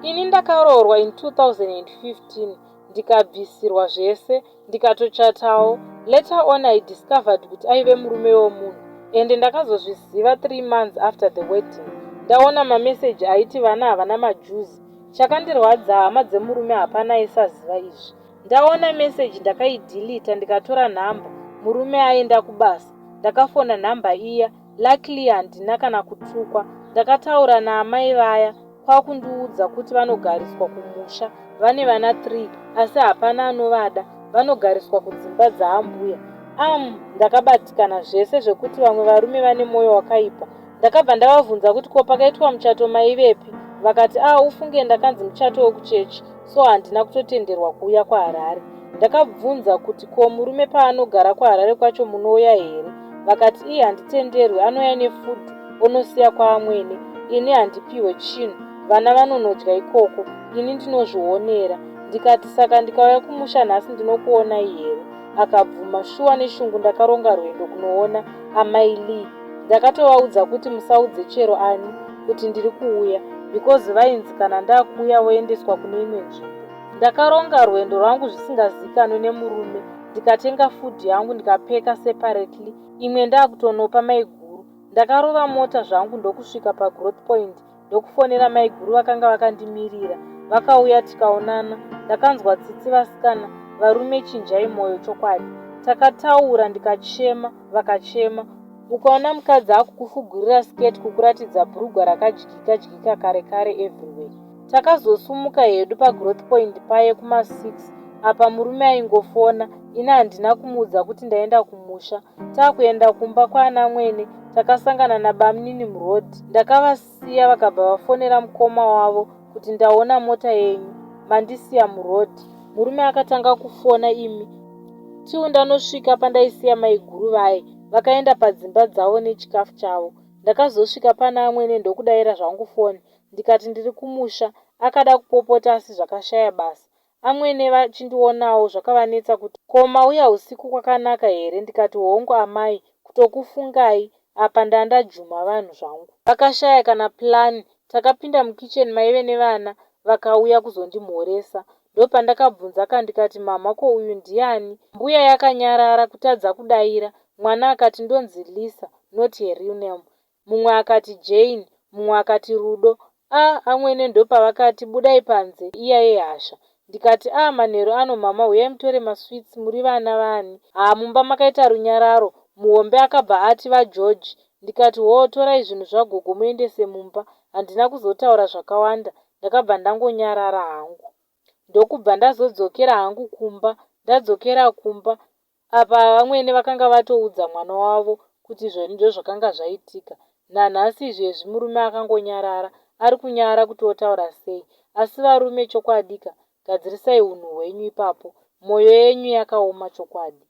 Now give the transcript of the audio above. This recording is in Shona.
Ini ndakaroorwa in 2015 ndikabvisirwa zvese ndikatochatawo. Later on I discovered kuti aive murume womunhu, ende ndakazozviziva 3 months after the wedding. Ndaona mameseji aiti vana havana majuzi. Chakandirwadza hama dzemurume hapana aisaziva izvi. Ndaona meseji ndakaidhilita ndikatora nhamba. Murume aenda kubasa. Ndakafona nhamba iya. Luckily handina kana kutukwa. Ndakataura naamai vaya kwakundiudza kuti vanogariswa kumusha. Vane vana 3 asi hapana anovada. Vanogariswa kudzimba dzaambuya. Ndakabatikana zvese zvekuti vamwe varume vane mwoyo wakaipa. Ndakabva ndavabvunza kuti ko pakaitwa muchato maivepi? Vakati ufunge ndakanzi muchato wekuchechi, so handina kutotenderwa kuuya kwaHarare. Ndakabvunza kuti ko murume paanogara kwaHarare kwacho munouya here? Vakati handitenderwi, anouya nefudhu onosiya kwaamwene. Ini handipiwe chinhu, vana vanonodya ikoko, ini ndinozvionera. Ndikati saka ndikauya kumusha nhasi ndinokuonai here? Akabvuma. Shuwa neshungu ndakaronga rwendo kunoona amai Lee. Ndakatovaudza kuti musaudze chero ani kuti ndiri kuuya, because vainzi kana ndakuuya voendeswa kune imwe nzvimbo. Ndakaronga rwendo rwangu zvisingazikanwe nemurume. Ndikatenga fudhi yangu ndikapeka separately, imwe ndakutonopa maiguru. Ndakarova mota zvangu ndokusvika paGrowth Point ndokufonera maiguru vakanga vakandimirira. Vakauya tikaonana. Ndakanzwa tsitsi vasikana, varume chinjai mwoyo chokwadi. Takataura ndikachema, vakachema. Ukaona mukadzi akukufugurira sketi kukuratidza bhurugwa rakajikika kare everywhere. Takazosumuka hedu paGrowth Point paye kuma6 apa murume aingofona. Ina handina kumuudza kuti ndaenda kumusha. Takuenda kumba kwaana mwene takasangana naBamnini murodhi. Ndakavasiya vakabva vafonera mukoma wavo kuti ndaona mota yenyu, mandisiya murodhi. Murume akatanga kufona imi. Ndanosvika pandaisiya maiguru vaye. Vakaenda padzimba dzavo nechikafu chavo. Ndakazosvika pana amwene ndokudayira zvangu foni. Ndikati ndiri kumusha. Akada kupopota asi zvakashaya basa. Amwene vachindionawo zvakavanetsa kuti ko mauya usiku kwakanaka here? Ndikati hongu amai, kutokufungai, apa ndandajuma vanhu zvangu. Vakashaya kana plani. Takapinda mukicheni maive nevana vakauya kuzondimhoresa. Ndopandakabvunza ndikati mama, ko uyu ndiani? Mbuya yakanyarara kutadza kudayira. Mwana akati ndonzi Lisa, not her real name. Mumwe akati Jane, mumwe akati Rudo. Amwene ndopavakati budai panze, iya yehasha. Ndikati manheru ano mama, uyai mutore maswits, muri vana vani? Mumba makaita runyararo. Muhombe akabva ati vaGeorge. Ndikati torai zvinhu zvagogo muendese mumba. Handina kuzotaura zvakawanda. Ndakabva ndangonyarara hangu. Ndokubva ndazodzokera hangu kumba. Ndadzokera kumba apa vamwene vakanga vatoudza mwana wavo kuti izvo zvakanga zvaitika. Nanhasi izvezvi murume akangonyarara, ari kunyara kuti otaura sei. Asi varume chokwadika, gadzirisai unhu hwenyu ipapo. Mwoyo yenyu yakaoma chokwadi.